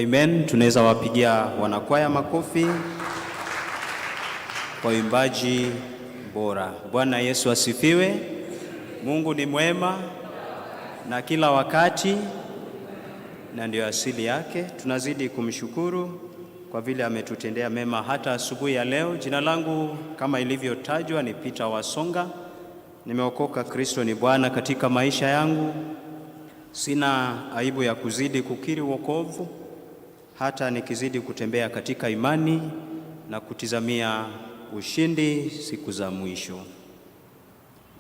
Amen. Tunaweza wapigia wanakwaya makofi kwa uimbaji bora. Bwana Yesu asifiwe. Mungu ni mwema na kila wakati, na ndio asili yake. Tunazidi kumshukuru kwa vile ametutendea mema hata asubuhi ya leo. Jina langu kama ilivyotajwa ni Peter Wasonga. Nimeokoka, Kristo ni Bwana katika maisha yangu. Sina aibu ya kuzidi kukiri wokovu, hata nikizidi kutembea katika imani na kutizamia ushindi siku za mwisho.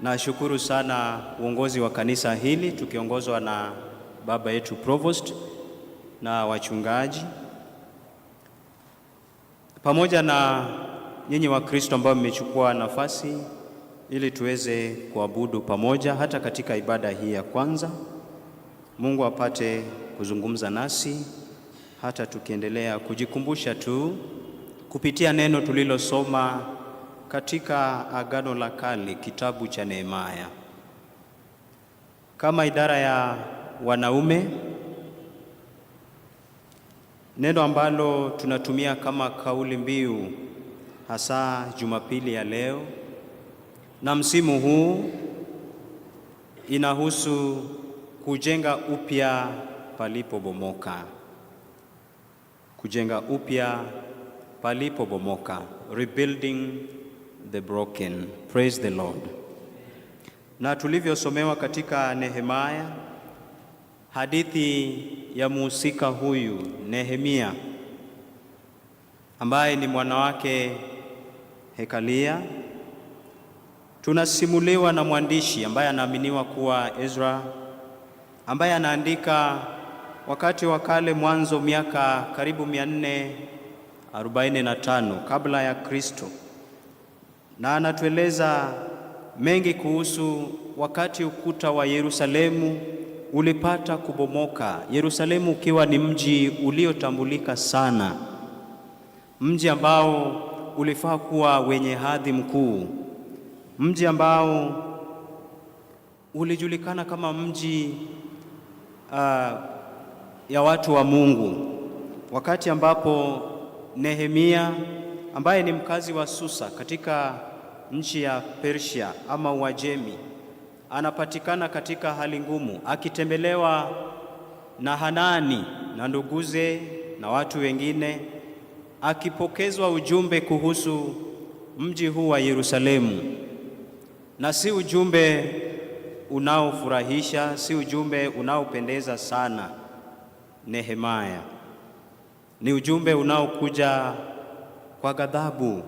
Nashukuru sana uongozi wa kanisa hili tukiongozwa na baba yetu Provost na wachungaji, pamoja na nyinyi wa Kristo ambao mmechukua nafasi ili tuweze kuabudu pamoja hata katika ibada hii ya kwanza. Mungu apate kuzungumza nasi hata tukiendelea kujikumbusha tu kupitia neno tulilosoma katika Agano la Kale, kitabu cha Nehemia. Kama idara ya wanaume, neno ambalo tunatumia kama kauli mbiu hasa Jumapili ya leo na msimu huu inahusu kujenga upya palipobomoka. Kujenga upya palipobomoka, rebuilding the broken. Praise the Lord. Na tulivyosomewa katika Nehemia, hadithi ya mhusika huyu Nehemia ambaye ni mwana wake Hekalia, tunasimuliwa na mwandishi ambaye anaaminiwa kuwa Ezra, ambaye anaandika wakati wa kale, mwanzo miaka karibu 445 kabla ya Kristo, na anatueleza mengi kuhusu wakati ukuta wa Yerusalemu ulipata kubomoka. Yerusalemu ukiwa ni mji uliotambulika sana, mji ambao ulifaa kuwa wenye hadhi mkuu, mji ambao ulijulikana kama mji ya watu wa Mungu. Wakati ambapo Nehemia ambaye ni mkazi wa Susa katika nchi ya Persia ama Uajemi anapatikana katika hali ngumu, akitembelewa na Hanani na nduguze na watu wengine, akipokezwa ujumbe kuhusu mji huu wa Yerusalemu, na si ujumbe unaofurahisha, si ujumbe unaopendeza sana Nehemia. Ni ujumbe unaokuja kwa ghadhabu,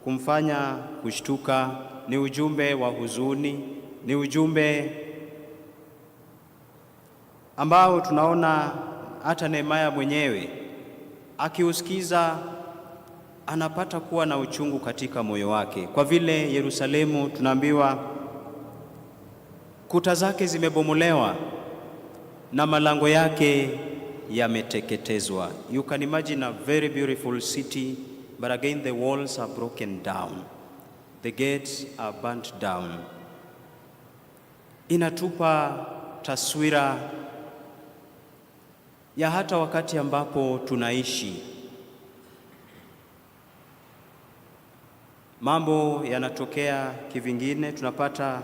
kumfanya kushtuka, ni ujumbe wa huzuni, ni ujumbe ambao tunaona hata Nehemia mwenyewe akiusikiza anapata kuwa na uchungu katika moyo wake, kwa vile Yerusalemu tunaambiwa kuta zake zimebomolewa na malango yake yameteketezwa. You can imagine a very beautiful city, but again the walls are broken down, the gates are burnt down. Inatupa taswira ya hata wakati ambapo tunaishi, mambo yanatokea kivingine, tunapata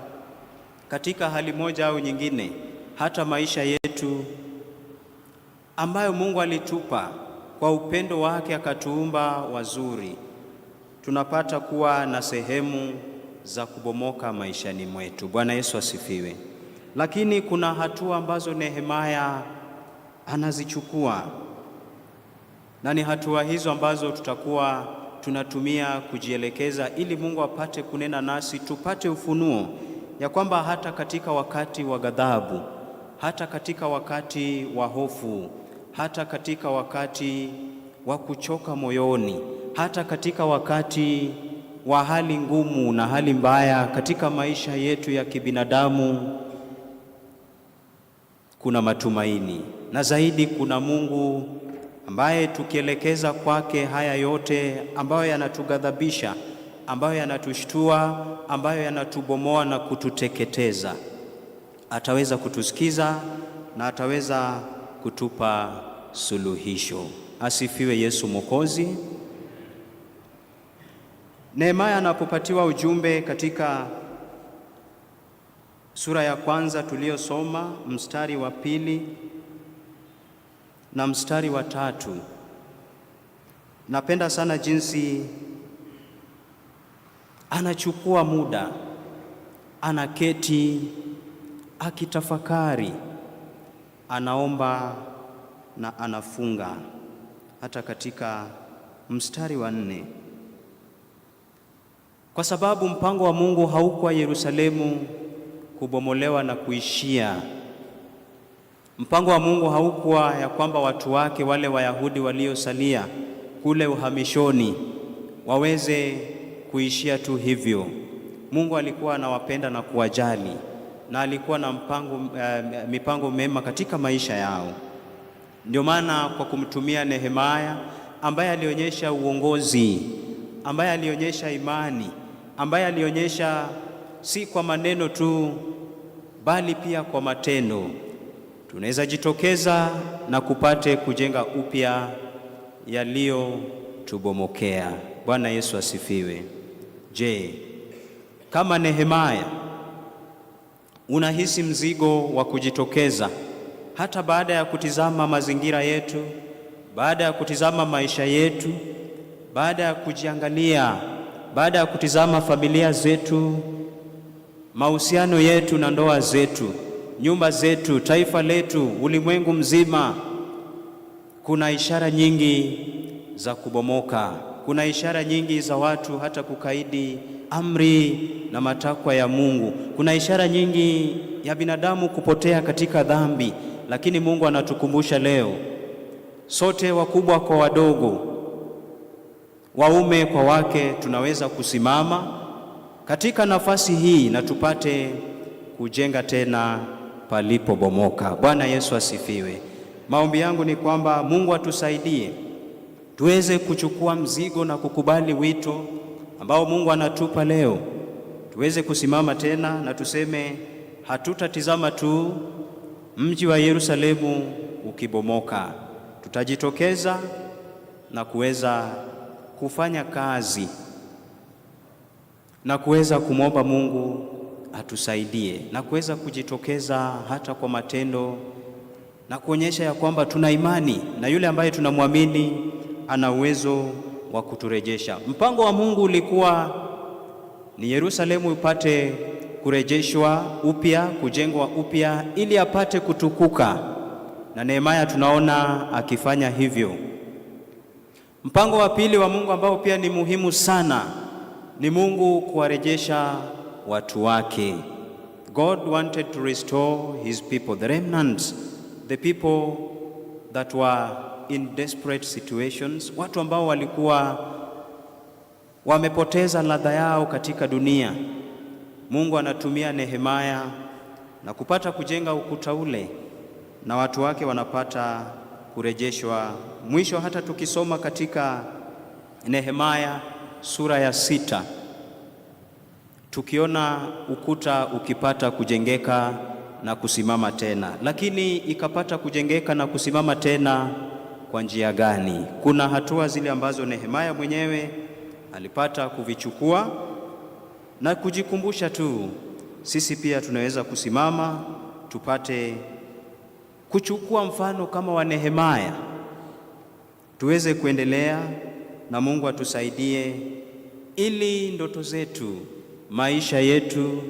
katika hali moja au nyingine, hata maisha yetu ambayo Mungu alitupa kwa upendo wake akatuumba wazuri, tunapata kuwa na sehemu za kubomoka maishani mwetu. Bwana Yesu asifiwe. Lakini kuna hatua ambazo Nehemia anazichukua, na ni hatua hizo ambazo tutakuwa tunatumia kujielekeza ili Mungu apate kunena nasi, tupate ufunuo ya kwamba hata katika wakati wa ghadhabu, hata katika wakati wa hofu, hata katika wakati wa kuchoka moyoni, hata katika wakati wa hali ngumu na hali mbaya katika maisha yetu ya kibinadamu, kuna matumaini, na zaidi kuna Mungu ambaye tukielekeza kwake haya yote ambayo yanatughadhabisha, ambayo yanatushtua, ambayo yanatubomoa na kututeketeza, ataweza kutusikiza na ataweza kutupa suluhisho. Asifiwe Yesu Mwokozi. Nehemia anapopatiwa ujumbe katika sura ya kwanza tuliyosoma, mstari wa 2 na mstari wa 3, napenda sana jinsi anachukua muda, anaketi akitafakari, anaomba na anafunga. Hata katika mstari wa 4, kwa sababu mpango wa Mungu haukuwa Yerusalemu kubomolewa na kuishia. Mpango wa Mungu haukuwa ya kwamba watu wake wale Wayahudi waliosalia kule uhamishoni waweze kuishia tu hivyo. Mungu alikuwa anawapenda na kuwajali, na alikuwa na mipango mema katika maisha yao. Ndio maana kwa kumtumia Nehemia ambaye alionyesha uongozi, ambaye alionyesha imani, ambaye alionyesha si kwa maneno tu bali pia kwa matendo, tunaweza jitokeza na kupate kujenga upya yaliyotubomokea. Bwana Yesu asifiwe. Je, kama Nehemia unahisi mzigo wa kujitokeza hata baada ya kutizama mazingira yetu, baada ya kutizama maisha yetu, baada ya kujiangalia, baada ya kutizama familia zetu, mahusiano yetu na ndoa zetu, nyumba zetu, taifa letu, ulimwengu mzima, kuna ishara nyingi za kubomoka. Kuna ishara nyingi za watu hata kukaidi amri na matakwa ya Mungu. Kuna ishara nyingi ya binadamu kupotea katika dhambi, lakini Mungu anatukumbusha leo, sote wakubwa kwa wadogo, waume kwa wake, tunaweza kusimama katika nafasi hii na tupate kujenga tena palipobomoka. Bwana Yesu asifiwe. Maombi yangu ni kwamba Mungu atusaidie tuweze kuchukua mzigo na kukubali wito ambao Mungu anatupa leo, tuweze kusimama tena na tuseme hatutatizama tu mji wa Yerusalemu ukibomoka, tutajitokeza na kuweza kufanya kazi na kuweza kumwomba Mungu atusaidie na kuweza kujitokeza hata kwa matendo na kuonyesha ya kwamba tuna imani na yule ambaye tunamwamini ana uwezo wa kuturejesha. Mpango wa Mungu ulikuwa ni Yerusalemu ipate kurejeshwa upya, kujengwa upya ili apate kutukuka, na Nehemia tunaona akifanya hivyo. Mpango wa pili wa Mungu ambao pia ni muhimu sana ni Mungu kuwarejesha watu wake. God wanted to restore his people, the remnants, the people that were in desperate situations, watu ambao walikuwa wamepoteza ladha yao katika dunia. Mungu anatumia Nehemia na kupata kujenga ukuta ule, na watu wake wanapata kurejeshwa. Mwisho hata tukisoma katika Nehemia sura ya 6, tukiona ukuta ukipata kujengeka na kusimama tena. Lakini ikapata kujengeka na kusimama tena kwa njia gani? Kuna hatua zile ambazo Nehemia mwenyewe alipata kuvichukua na kujikumbusha tu, sisi pia tunaweza kusimama tupate kuchukua mfano kama wa Nehemia, tuweze kuendelea na Mungu atusaidie ili ndoto zetu, maisha yetu,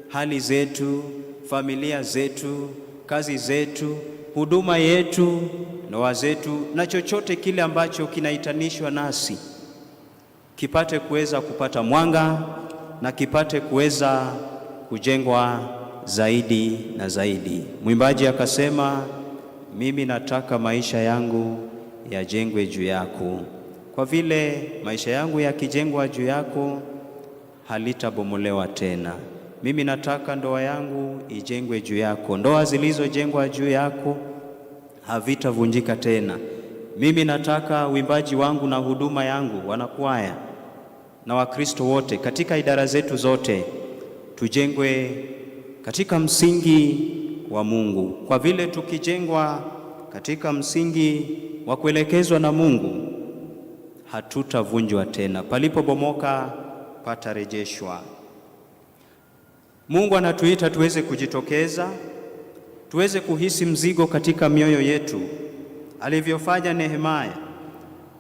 hali zetu, familia zetu, kazi zetu, huduma yetu, ndoa zetu na chochote kile ambacho kinaitanishwa nasi kipate kuweza kupata mwanga na kipate kuweza kujengwa zaidi na zaidi. Mwimbaji akasema, mimi nataka maisha yangu yajengwe juu yako. Kwa vile maisha yangu yakijengwa juu yako halitabomolewa tena. Mimi nataka ndoa yangu ijengwe juu yako. Ndoa zilizojengwa juu yako havitavunjika tena. Mimi nataka uimbaji wangu na huduma yangu, wanakwaya na Wakristo wote katika idara zetu zote, tujengwe katika msingi wa Mungu. Kwa vile tukijengwa katika msingi wa kuelekezwa na Mungu, hatutavunjwa tena. Palipobomoka patarejeshwa. Mungu anatuita tuweze kujitokeza, tuweze kuhisi mzigo katika mioyo yetu alivyofanya Nehemia.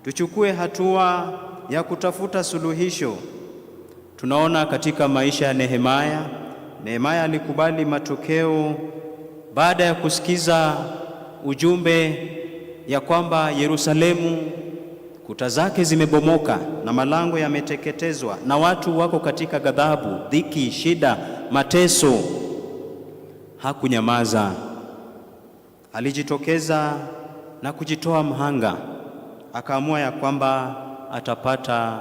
Tuchukue hatua ya kutafuta suluhisho. Tunaona katika maisha ya Nehemia alikubali matokeo baada ya kusikiza ujumbe ya kwamba Yerusalemu kuta zake zimebomoka na malango yameteketezwa na watu wako katika ghadhabu, dhiki, shida, mateso. Hakunyamaza. Alijitokeza na kujitoa mhanga. Akaamua ya kwamba atapata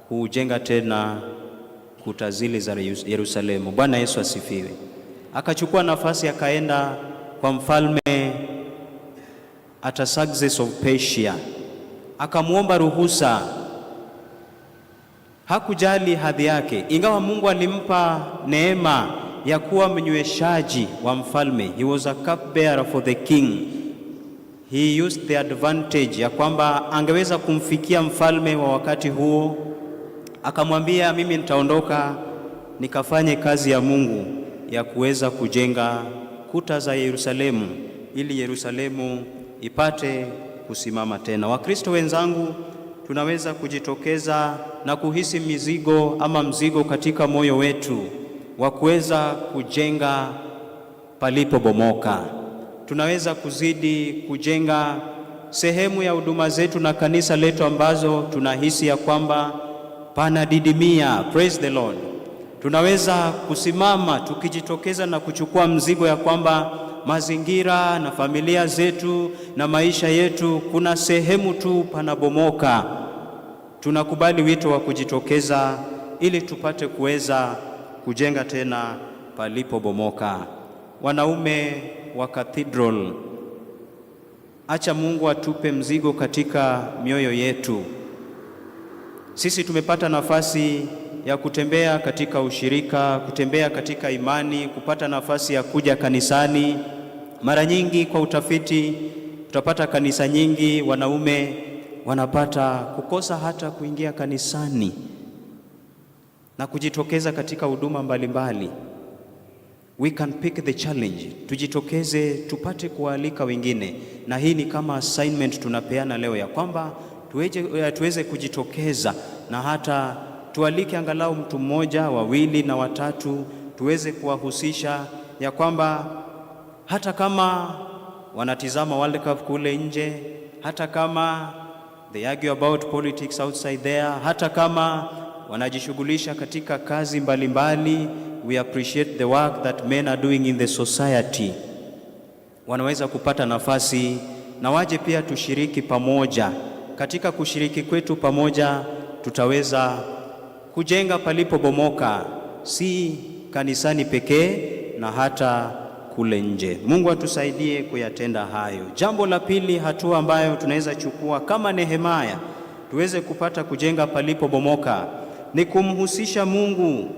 kujenga tena kuta zile za Yerusalemu. Bwana Yesu asifiwe. Akachukua nafasi, akaenda kwa mfalme Artaxerxes of Persia, akamwomba ruhusa. Hakujali hadhi yake, ingawa Mungu alimpa neema ya kuwa mnyweshaji wa mfalme. He was a cupbearer for the king. He used the advantage ya kwamba angeweza kumfikia mfalme wa wakati huo. Akamwambia, mimi nitaondoka nikafanye kazi ya Mungu ya kuweza kujenga kuta za Yerusalemu ili Yerusalemu ipate kusimama tena. Wakristo wenzangu, tunaweza kujitokeza na kuhisi mzigo katika moyo wetu wa kuweza kujenga palipobomoka. Tunaweza kuzidi kujenga sehemu ya huduma zetu na kanisa letu ambazo tunahisi ya kwamba panadidimia. Praise the Lord. Tunaweza kusimama tukijitokeza na kuchukua mzigo ya kwamba mazingira na familia zetu na maisha yetu kuna sehemu tu panabomoka. Tunakubali wito wa kujitokeza ili tupate kuweza kujenga tena palipobomoka. Wanaume wa Cathedral, acha Mungu atupe mzigo katika mioyo yetu. Sisi tumepata nafasi ya kutembea katika ushirika, kutembea katika imani, kupata nafasi ya kuja kanisani. Mara nyingi kwa utafiti tutapata kanisa nyingi wanaume wanapata kukosa hata kuingia kanisani na kujitokeza katika huduma mbalimbali. We can pick the challenge. Tujitokeze tupate kualika wengine, na hii ni kama assignment tunapeana leo ya kwamba tuweze kujitokeza na hata tualike angalau mtu mmoja, wawili na watatu, tuweze kuwahusisha ya kwamba hata kama wanatizama World Cup kule nje, hata kama they argue about politics outside there, hata kama wanajishughulisha katika kazi mbalimbali, we appreciate the work that men are doing in the society. Wanaweza kupata nafasi na waje pia tushiriki pamoja. Katika kushiriki kwetu pamoja tutaweza kujenga palipobomoka, si kanisani pekee na hata kule nje. Mungu atusaidie kuyatenda hayo. Jambo la pili, hatua ambayo tunaweza chukua kama Nehemia tuweze kupata kujenga palipobomoka ni kumhusisha Mungu.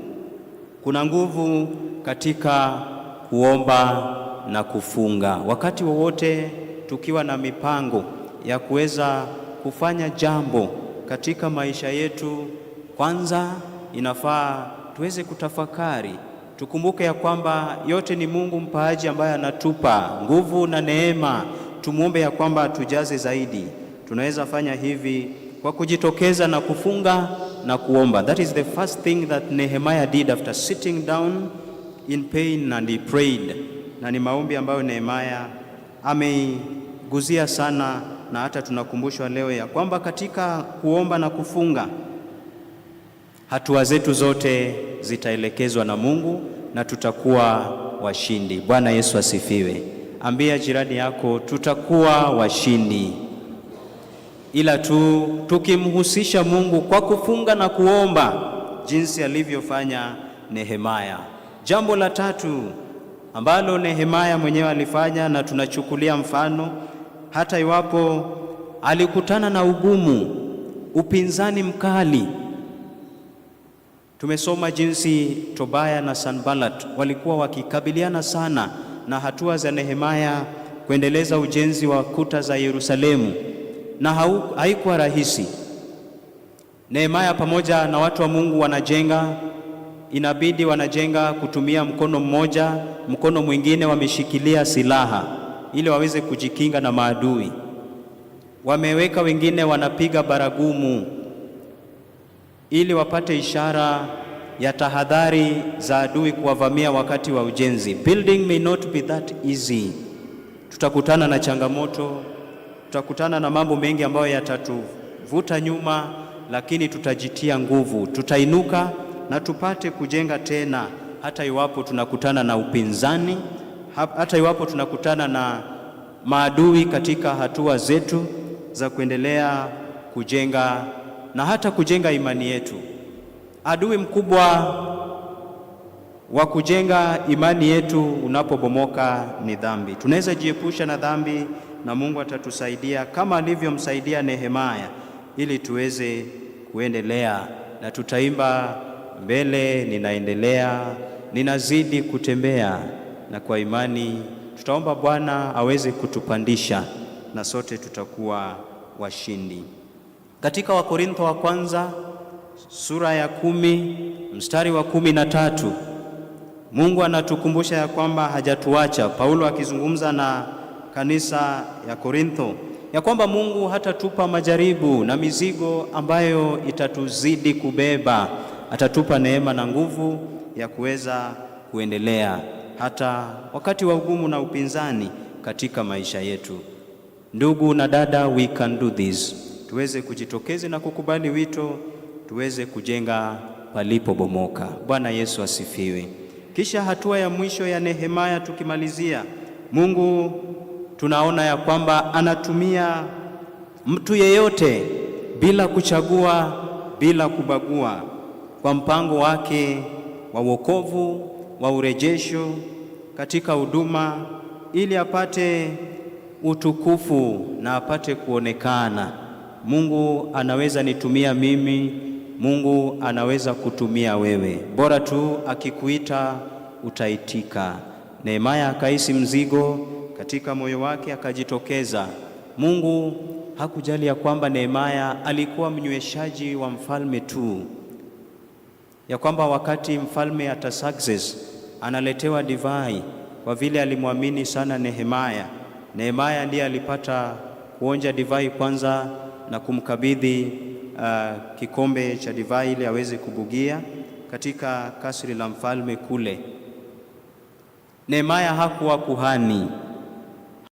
Kuna nguvu katika kuomba na kufunga. Wakati wowote tukiwa na mipango ya kuweza kufanya jambo katika maisha yetu, kwanza inafaa tuweze kutafakari, tukumbuke ya kwamba yote ni Mungu mpaaji ambaye anatupa nguvu na neema. Tumuombe ya kwamba atujaze zaidi. Tunaweza fanya hivi kwa kujitokeza na kufunga na kuomba. That is the first thing that Nehemia did after sitting down in pain and he prayed. Na ni maombi ambayo Nehemia ameiguzia sana, na hata tunakumbushwa leo ya kwamba katika kuomba na kufunga hatua zetu zote zitaelekezwa na Mungu na tutakuwa washindi. Bwana Yesu asifiwe. Ambia jirani yako, tutakuwa washindi. Ila tukimhusisha Mungu kwa kufunga na kuomba jinsi alivyofanya Nehemia. Jambo la tatu ambalo Nehemia mwenyewe alifanya na tunachukulia mfano, hata iwapo alikutana na ugumu, upinzani mkali. Tumesoma jinsi Tobia na Sanballat walikuwa wakikabiliana sana na hatua za Nehemia kuendeleza ujenzi wa kuta za Yerusalemu, na haikuwa rahisi. Nehemia pamoja na watu wa Mungu wanajenga, inabidi wanajenga kutumia mkono mmoja, mkono mwingine wameshikilia silaha ili waweze kujikinga na maadui. Wameweka wengine wanapiga baragumu ili wapate ishara ya tahadhari za adui kuwavamia wakati wa ujenzi. Building may not be that easy. Tutakutana na changamoto, tutakutana na mambo mengi ambayo yatatuvuta nyuma, lakini tutajitia nguvu, tutainuka na tupate kujenga tena, hata iwapo tunakutana na upinzani, hata iwapo tunakutana na maadui katika hatua zetu za kuendelea kujenga na hata kujenga imani yetu. Adui mkubwa wa kujenga imani yetu unapobomoka ni dhambi. Tunaweza jiepusha na dhambi na Mungu atatusaidia kama alivyomsaidia Nehemia, ili tuweze kuendelea, na tutaimba mbele, ninaendelea, ninazidi kutembea, na kwa imani tutaomba Bwana aweze kutupandisha na sote tutakuwa washindi. Katika Wakorintho wa kwanza sura ya 10 mstari wa 13, Mungu anatukumbusha ya kwamba hajatuacha. Paulo akizungumza na kanisa ya Korintho ya kwamba Mungu hatatupa majaribu na mizigo ambayo itatuzidi kubeba. Atatupa neema na nguvu ya kuweza kuendelea hata wakati wa ugumu na upinzani katika maisha yetu. Ndugu na dada, we can do this. Tuweze kujitokeza na kukubali wito, tuweze kujenga palipobomoka. Bwana Yesu asifiwe. Kisha hatua ya mwisho ya Nehemia tukimalizia, Mungu tunaona ya kwamba anatumia mtu yeyote bila kuchagua, bila kubagua, kwa mpango wake wa wokovu, wa urejesho katika huduma, ili apate utukufu na apate kuonekana. Mungu anaweza nitumia mimi, Mungu anaweza kutumia wewe, bora tu akikuita utaitika. Nehemia akahisi mzigo katika moyo wake, akajitokeza. Mungu hakujali ya kwamba Nehemia alikuwa mnyweshaji wa mfalme tu, ya kwamba wakati mfalme Artaxerxes analetewa divai, kwa vile alimwamini sana Nehemia ndiye alipata kuonja divai kwanza na kumkabidhi kikombe cha divai ili aweze kubugia katika kasri la mfalme kule. Nehemia hakuwa kuhani,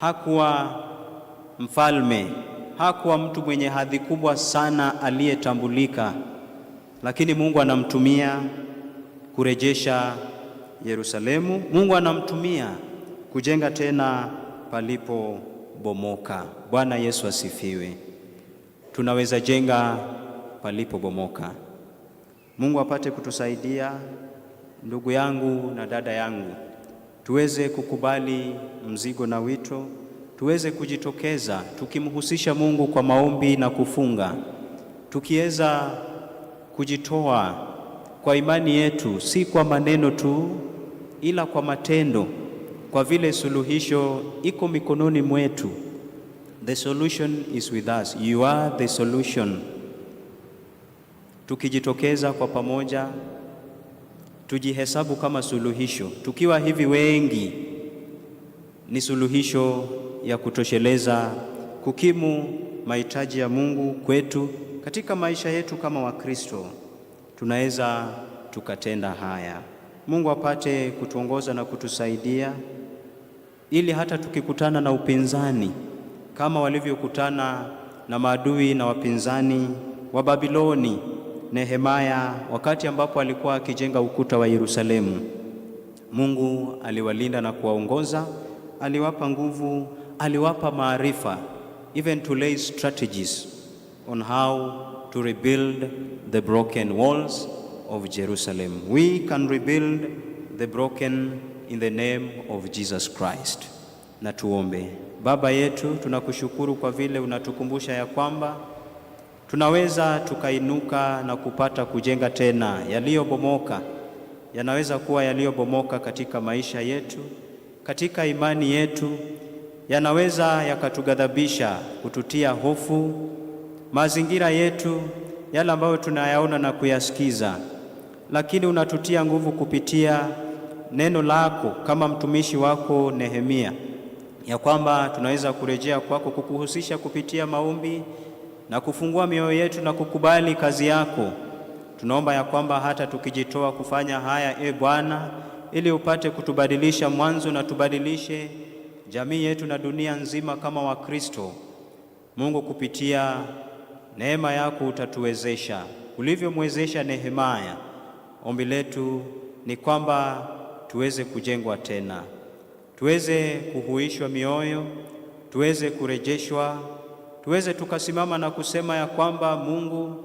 hakuwa mfalme, hakuwa mtu mwenye hadhi kubwa sana aliyetambulika, lakini Mungu anamtumia kurejesha Yerusalemu. Mungu anamtumia kujenga tena palipobomoka. Bwana Yesu asifiwe. Tunaweza jenga palipobomoka. Mungu apate kutusaidia, ndugu yangu na dada yangu, tuweze kukubali mzigo na wito, tuweze kujitokeza tukimhusisha Mungu kwa maombi na kufunga, tukiweza kujitoa kwa imani yetu, si kwa maneno tu, ila kwa matendo, kwa vile suluhisho iko mikononi mwetu. The solution is with us. You are the solution. Tukijitokeza kwa pamoja, tujihesabu kama suluhisho. Tukiwa hivi wengi, ni suluhisho ya kutosheleza kukimu mahitaji ya Mungu kwetu katika maisha yetu kama Wakristo. Tunaweza tukatenda haya. Mungu apate kutuongoza na kutusaidia, ili hata tukikutana na upinzani kama walivyokutana na maadui na wapinzani wa Babiloni, Nehemia wakati ambapo alikuwa akijenga ukuta wa Yerusalemu, Mungu aliwalinda na kuwaongoza, aliwapa nguvu, aliwapa maarifa, even to lay strategies on how to rebuild the broken walls of Jerusalem. We can rebuild the broken in the name of Jesus Christ. Na tuombe. Baba yetu, tunakushukuru kwa vile unatukumbusha ya kwamba tunaweza tukainuka na kupata kujenga tena yaliyobomoka. Yanaweza kuwa yaliyobomoka katika maisha yetu, katika imani yetu, yanaweza yakatughadhabisha, kututia hofu, mazingira yetu yale ambayo tunayaona na kuyasikiza, lakini unatutia nguvu kupitia neno lako kama mtumishi wako Nehemia, ya kwamba tunaweza kurejea kwako, kukuhusisha kupitia maombi na kufungua mioyo yetu na kukubali kazi yako. Tunaomba ya kwamba hata tukijitoa kufanya haya, Bwana, ili upate kutubadilisha mwanzo na tubadilishe jamii yetu na dunia nzima kama Wakristo. Mungu, kupitia neema yako utatuwezesha ulivyomwezesha Nehemia. Ombi letu ni kwamba tuweze kujengwa tena, tuweze kuhuishwa mioyo, tuweze kurejeshwa, tuweze tukasimama na kusema ya kwamba Mungu,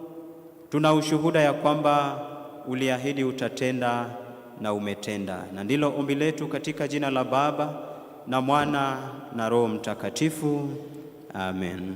tuna ushuhuda ya kwamba uliahidi utatenda na umetenda. Na ndilo ombi letu katika jina la Baba na Mwana na Roho Mtakatifu. Amen.